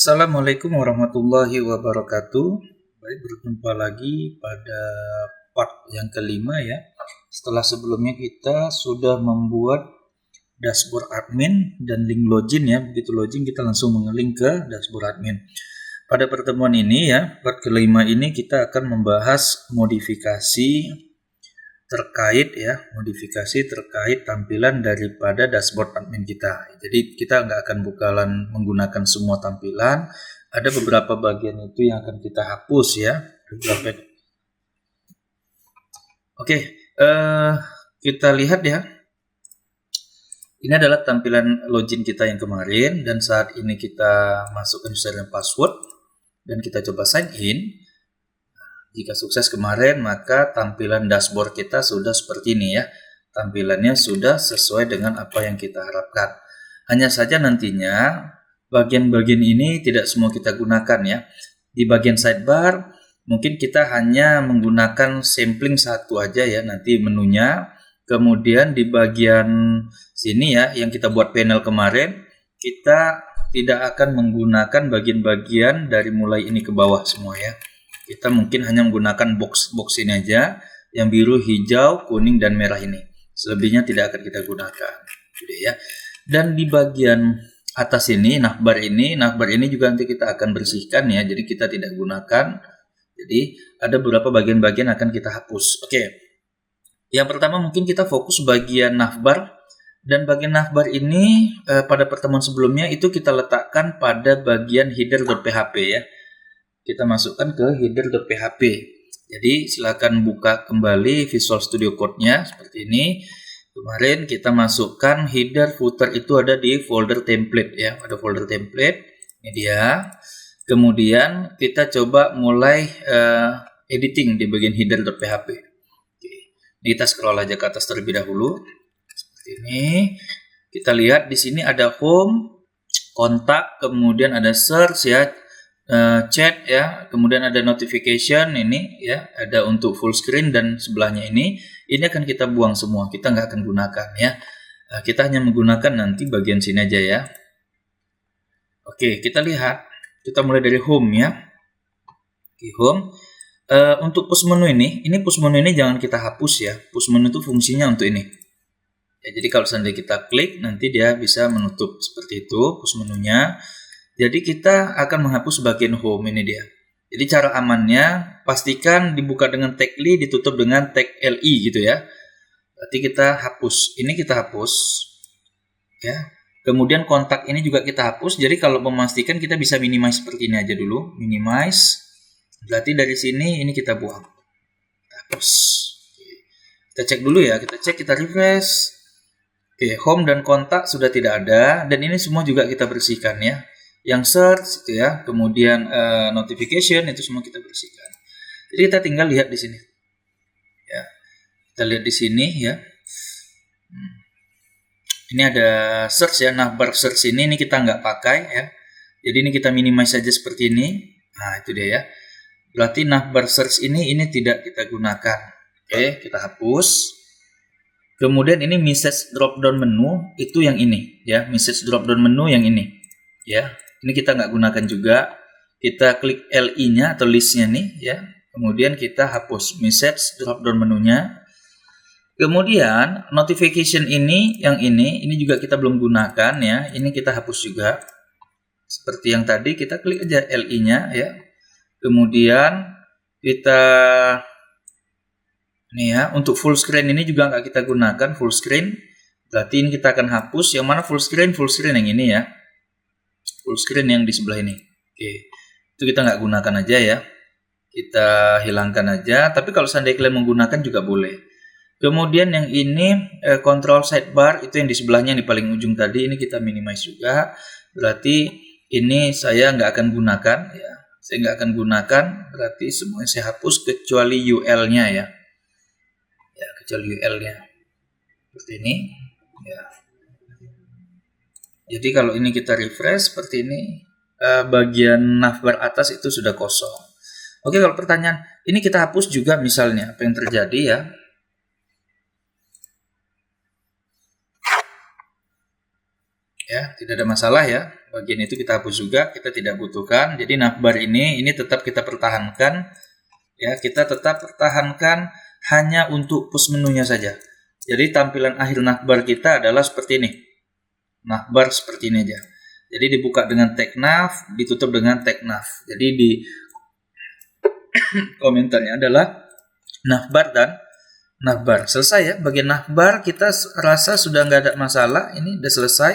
Assalamualaikum warahmatullahi wabarakatuh. Baik, berjumpa lagi pada part yang kelima ya. Setelah sebelumnya kita sudah membuat dashboard admin dan link login ya. Begitu login kita langsung mengelink ke dashboard admin. Pada pertemuan ini ya, part kelima ini kita akan membahas modifikasi terkait tampilan daripada dashboard admin kita. Jadi kita nggak akan bakalan menggunakan semua tampilan. Ada beberapa bagian itu yang akan kita hapus ya. Oke, kita lihat ya. Ini adalah tampilan login kita yang kemarin dan saat ini kita masukkan user dan password dan kita coba sign in. Jika sukses kemarin, maka tampilan dashboard kita sudah seperti ini ya. Tampilannya sudah sesuai dengan apa yang kita harapkan. Hanya saja nantinya bagian-bagian ini tidak semua kita gunakan ya. Di bagian sidebar mungkin kita hanya menggunakan sampling satu aja ya nanti menunya. Kemudian di bagian sini ya yang kita buat panel kemarin, kita tidak akan menggunakan bagian-bagian dari mulai ini ke bawah semua ya. Kita mungkin hanya menggunakan box ini aja, yang biru, hijau, kuning, dan merah ini. Selebihnya tidak akan kita gunakan. Gitu ya. Dan di bagian atas ini, navbar ini juga nanti kita akan bersihkan ya. Jadi kita tidak gunakan. Jadi ada beberapa bagian-bagian akan kita hapus. Oke. Yang pertama mungkin kita fokus bagian navbar. Dan bagian navbar ini pada pertemuan sebelumnya itu kita letakkan pada bagian header.php ya. Kita masukkan ke header.php. Jadi silakan buka kembali Visual Studio Code-nya seperti ini. Kemarin kita masukkan header footer itu ada di folder template ya, ada folder template. Ini dia. Kemudian kita coba mulai editing di bagian header.php. Oke. Kita scroll aja ke atas terlebih dahulu. Seperti ini. Kita lihat di sini ada home, kontak, kemudian ada search ya. Chat ya, kemudian ada notification ini ya, ada untuk full screen dan sebelahnya ini akan kita buang semua, kita nggak akan gunakan ya. Kita hanya menggunakan nanti bagian sini aja ya. Oke, kita lihat, kita mulai dari home ya. Oke, home. Untuk push menu ini push menu ini jangan kita hapus ya. Push menu itu fungsinya untuk ini. Ya, jadi kalau seandainya kita klik nanti dia bisa menutup seperti itu push menunya. Jadi kita akan menghapus bagian home ini dia. Jadi cara amannya pastikan dibuka dengan tag li, ditutup dengan tag li gitu ya. Berarti kita hapus. Ini kita hapus. Ya. Kemudian kontak ini juga kita hapus. Jadi kalau memastikan kita bisa minimize seperti ini aja dulu. Minimize. Berarti dari sini ini kita buang. Kita hapus. Kita cek dulu ya. Kita cek, kita refresh. Oke, home dan kontak sudah tidak ada. Dan ini semua juga kita bersihkan ya. Yang search itu ya, kemudian notification itu semua kita bersihkan. Jadi kita tinggal lihat di sini. Ya. Kita lihat di sini ya. Ini ada search ya, navbar search ini kita nggak pakai ya. Jadi ini kita minimize saja seperti ini. Nah, itu dia ya. Berarti navbar search ini tidak kita gunakan. Oke, kita hapus. Kemudian ini message drop down menu itu yang ini ya, message drop down menu yang ini. Ya. Ini kita nggak gunakan juga. Kita klik LI-nya atau list-nya nih ya. Kemudian kita hapus message drop down menunya. Kemudian notification ini juga kita belum gunakan ya. Ini kita hapus juga. Seperti yang tadi kita klik aja LI-nya ya. Kemudian kita ini ya, untuk full screen ini juga nggak kita gunakan full screen. Berarti ini kita akan hapus. Yang mana full screen yang ini ya. Full screen yang di sebelah ini. Oke, itu kita nggak gunakan aja ya. Kita hilangkan aja. Tapi kalau seandainya kalian menggunakan juga boleh. Kemudian yang ini control sidebar itu yang di sebelahnya di paling ujung tadi ini kita minimize juga. Berarti ini saya nggak akan gunakan ya. Saya nggak akan gunakan. Berarti semuanya saya hapus kecuali UL-nya ya. Ya kecuali UL-nya. Seperti ini. Ya. Jadi kalau ini kita refresh seperti ini, bagian navbar atas itu sudah kosong. Oke, kalau pertanyaan, ini kita hapus juga misalnya, apa yang terjadi ya. Ya, tidak ada masalah ya. bagian itu kita hapus juga, kita tidak butuhkan. Jadi navbar ini tetap kita pertahankan ya, kita tetap pertahankan hanya untuk push menunya saja. Jadi tampilan akhir navbar kita adalah seperti ini. Navbar seperti ini aja. Jadi dibuka dengan tag nav, ditutup dengan tag nav. Jadi di komentarnya adalah navbar dan navbar. Selesai ya, bagian navbar kita rasa sudah nggak ada masalah. Ini udah selesai.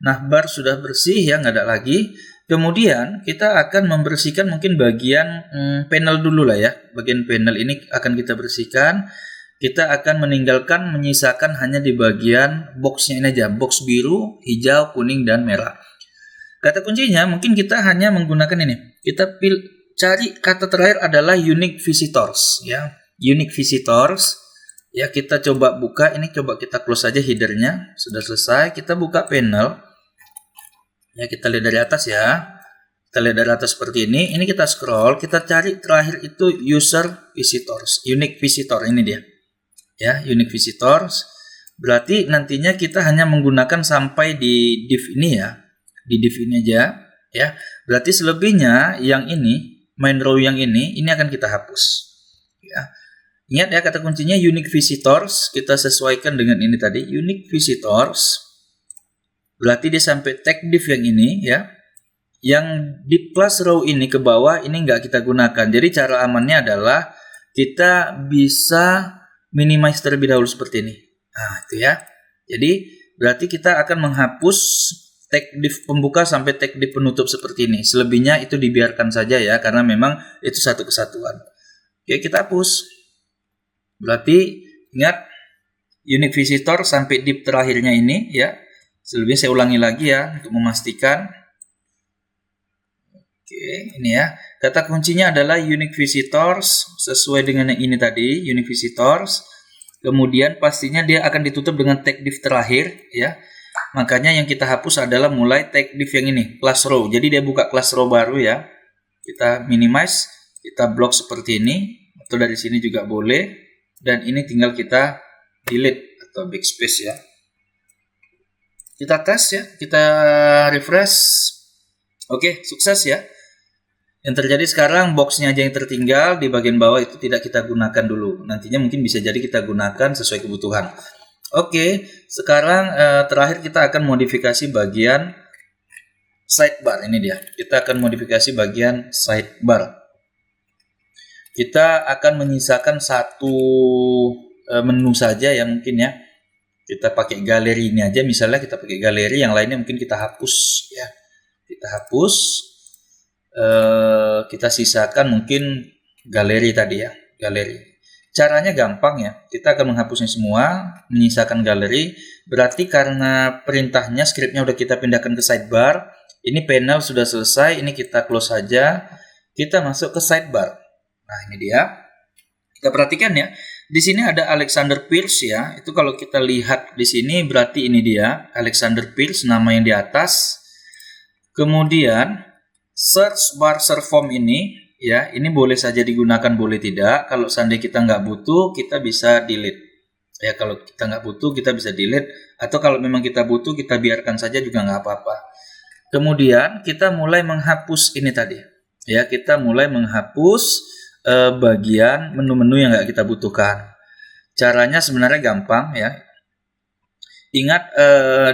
Navbar sudah bersih ya, nggak ada lagi. Kemudian kita akan membersihkan mungkin bagian panel dulu lah ya. Bagian panel ini akan kita bersihkan. Kita akan menyisakan hanya di bagian boxnya ini aja. Box biru, hijau, kuning, dan merah. Kata kuncinya mungkin kita hanya menggunakan ini. Kita cari kata terakhir adalah unique visitors ya. Unique visitors. Ya, kita coba buka. Ini coba kita close saja headernya. Sudah selesai. Kita buka panel. Ya, kita lihat dari atas ya. Kita lihat dari atas seperti ini. Ini kita scroll, kita cari terakhir itu user visitors, unique visitor, ini dia. Ya, unique visitors. Berarti nantinya kita hanya menggunakan sampai di div ini ya. Di div ini aja ya. Berarti selebihnya yang ini, main row yang ini akan kita hapus. Ya. Ingat ya, kata kuncinya unique visitors, kita sesuaikan dengan ini tadi, unique visitors. Berarti dia sampai tag div yang ini ya. Yang di plus row ini ke bawah ini nggak kita gunakan. Jadi cara amannya adalah kita bisa minimize terlebih dahulu seperti ini. Nah, itu ya. Jadi berarti kita akan menghapus tag div pembuka sampai tag div penutup seperti ini. Selebihnya itu dibiarkan saja ya, karena memang itu satu kesatuan. Oke, kita hapus. Berarti ingat unique visitor sampai div terakhirnya ini ya. Selebihnya saya ulangi lagi ya untuk memastikan. Oke, ini ya. Kata kuncinya adalah unique visitors sesuai dengan yang ini tadi, unique visitors. Kemudian pastinya dia akan ditutup dengan tag div terakhir ya. Makanya yang kita hapus adalah mulai tag div yang ini, class row. Jadi dia buka class row baru ya. Kita minimize, kita block seperti ini atau dari sini juga boleh. Dan ini tinggal kita delete atau backspace ya. Kita tes ya, kita refresh. Oke, sukses ya. Yang terjadi sekarang boxnya aja yang tertinggal, di bagian bawah itu tidak kita gunakan dulu. Nantinya mungkin bisa jadi kita gunakan sesuai kebutuhan. Oke, sekarang terakhir kita akan modifikasi bagian sidebar. Ini dia. Kita akan modifikasi bagian sidebar. Kita akan menyisakan satu menu saja ya mungkin ya. Kita pakai galeri ini aja, misalnya kita pakai galeri, yang lainnya mungkin kita hapus ya. Kita hapus, kita sisakan mungkin galeri tadi ya, galeri. Caranya gampang ya, kita akan menghapusnya semua, menyisakan galeri. Berarti karena perintahnya, scriptnya udah kita pindahkan ke sidebar. Ini panel sudah selesai, ini kita close saja. Kita masuk ke sidebar. Nah ini dia. Kita perhatikan ya. Di sini ada Alexander Pierce ya. Itu kalau kita lihat di sini berarti ini dia, Alexander Pierce, nama yang di atas. Kemudian search bar serve form ini ya, ini boleh saja digunakan, boleh tidak. Kalau seandainya kita nggak butuh, kita bisa delete. Ya, kalau kita nggak butuh, kita bisa delete. Atau kalau memang kita butuh, kita biarkan saja juga nggak apa-apa. Kemudian kita mulai menghapus ini tadi. Ya, kita mulai menghapus bagian menu-menu yang nggak kita butuhkan. Caranya sebenarnya gampang ya. Ingat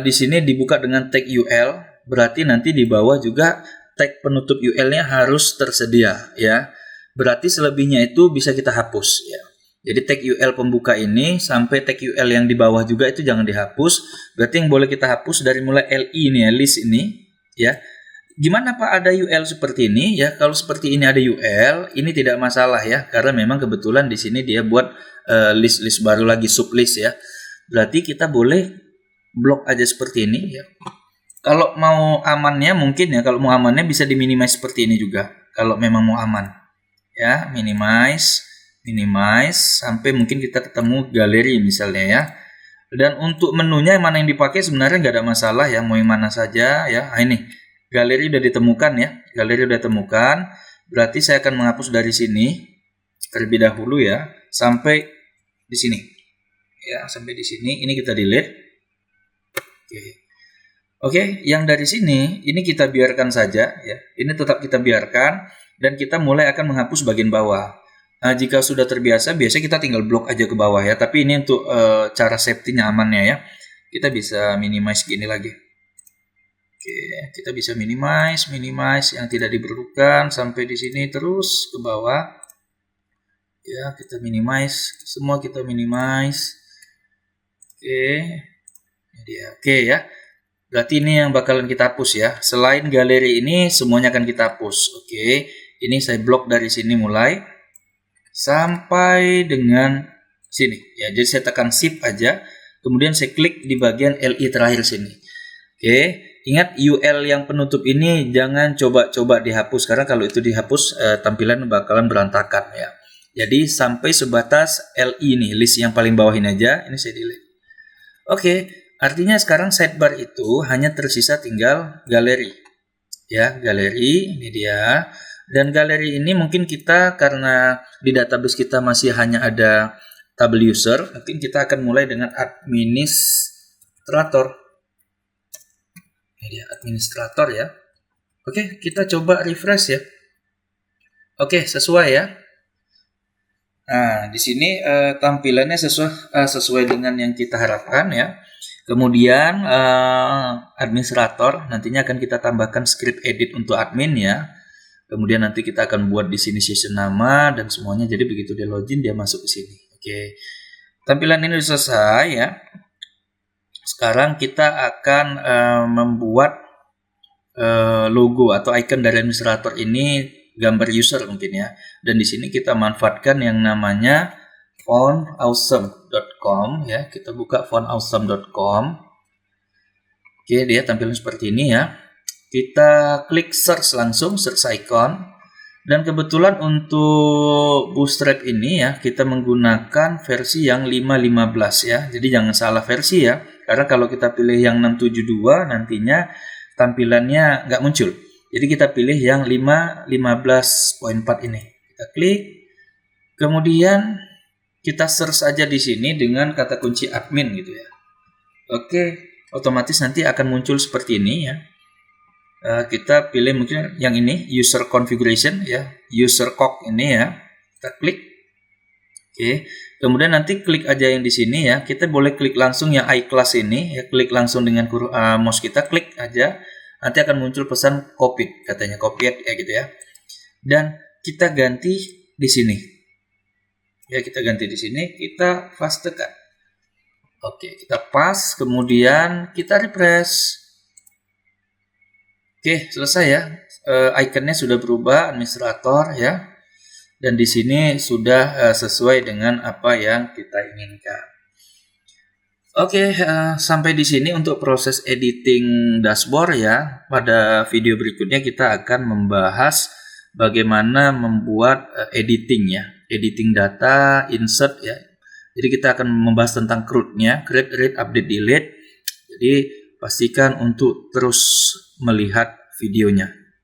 di sini dibuka dengan tag UL, berarti nanti di bawah juga tag penutup UL-nya harus tersedia ya. Berarti selebihnya itu bisa kita hapus ya. Jadi tag UL pembuka ini sampai tag UL yang di bawah juga itu jangan dihapus. Berarti yang boleh kita hapus dari mulai LI ini ya, list ini ya. Gimana Pak ada UL seperti ini ya? Kalau seperti ini ada UL, ini tidak masalah ya, karena memang kebetulan di sini dia buat list-list baru lagi, sublist ya. Berarti kita boleh blok aja seperti ini ya. Kalau mau amannya mungkin ya, kalau mau amannya bisa diminimize seperti ini juga. Kalau memang mau aman ya, minimize sampai mungkin kita ketemu galeri misalnya ya. Dan untuk menunya mana yang dipakai sebenarnya nggak ada masalah ya, mau yang mana saja ya. Nah, ini galeri udah ditemukan ya, galeri udah ditemukan. Berarti saya akan menghapus dari sini terlebih dahulu ya, sampai di sini ya, sampai di sini. Ini kita delete. Oke. Oke, yang dari sini ini kita biarkan saja ya. Ini tetap kita biarkan dan kita mulai akan menghapus bagian bawah. Nah, jika sudah terbiasa, biasanya kita tinggal blok aja ke bawah ya. Tapi ini untuk cara safety-nya amannya ya. Kita bisa minimize gini lagi. Oke, kita bisa minimize yang tidak diperlukan sampai di sini terus ke bawah. Ya, kita minimize, semua kita minimize. Oke. Ini dia. Oke ya. Berarti ini yang bakalan kita hapus ya. Selain galeri ini semuanya akan kita hapus. Oke. Ini saya blok dari sini mulai sampai dengan sini ya. Jadi saya tekan shift aja. Kemudian saya klik di bagian LI terakhir sini. Oke, ingat UL yang penutup ini jangan coba-coba dihapus karena kalau itu dihapus tampilan bakalan berantakan ya. Jadi sampai sebatas LI nih, list yang paling bawah ini aja, ini saya delete. Oke, artinya sekarang sidebar itu hanya tersisa tinggal galeri. Ya, galeri ini dia. Dan galeri ini mungkin kita karena di database kita masih hanya ada tabel user, mungkin kita akan mulai dengan administrator. Ini dia administrator ya. Oke, kita coba refresh ya. Oke, sesuai ya. Nah, di sini tampilannya sesuai dengan yang kita harapkan ya. Kemudian administrator nantinya akan kita tambahkan script edit untuk admin ya. Kemudian nanti kita akan buat di sini session nama dan semuanya. Jadi begitu dia login dia masuk ke sini. Oke. Tampilan ini sudah selesai ya. Sekarang kita akan membuat logo atau icon dari administrator ini gambar user mungkin ya. Dan di sini kita manfaatkan yang namanya fontawesome.com ya. Kita buka fontawesome.com. Oke, dia tampilan seperti ini ya. Kita klik search langsung, search icon. Dan kebetulan untuk Bootstrap ini ya, kita menggunakan versi yang 5.15 ya. Jadi jangan salah versi ya. Karena kalau kita pilih yang 672 nantinya tampilannya nggak muncul. Jadi kita pilih yang 5.15.4 ini. Kita klik. Kemudian kita search aja di sini dengan kata kunci admin gitu ya. Oke, otomatis nanti akan muncul seperti ini ya. Kita pilih mungkin yang ini user configuration ya, user cog ini ya. Kita klik. Oke. Kemudian nanti klik aja yang di sini ya. Kita boleh klik langsung yang iClass ini ya, klik langsung dengan mouse kita, klik aja. Nanti akan muncul pesan copied, katanya copied ya gitu ya. Dan kita ganti di sini. Ya, kita ganti di sini, kita pastekan. Oke, kita pas, kemudian kita refresh. Oke, selesai ya. Ikonnya sudah berubah, administrator ya. Dan di sini sudah sesuai dengan apa yang kita inginkan. Oke, sampai di sini untuk proses editing dashboard ya. Pada video berikutnya kita akan membahas bagaimana membuat editing ya. Editing data, insert ya. Jadi kita akan membahas tentang CRUD-nya, create, read, update, delete. Jadi pastikan untuk terus melihat videonya.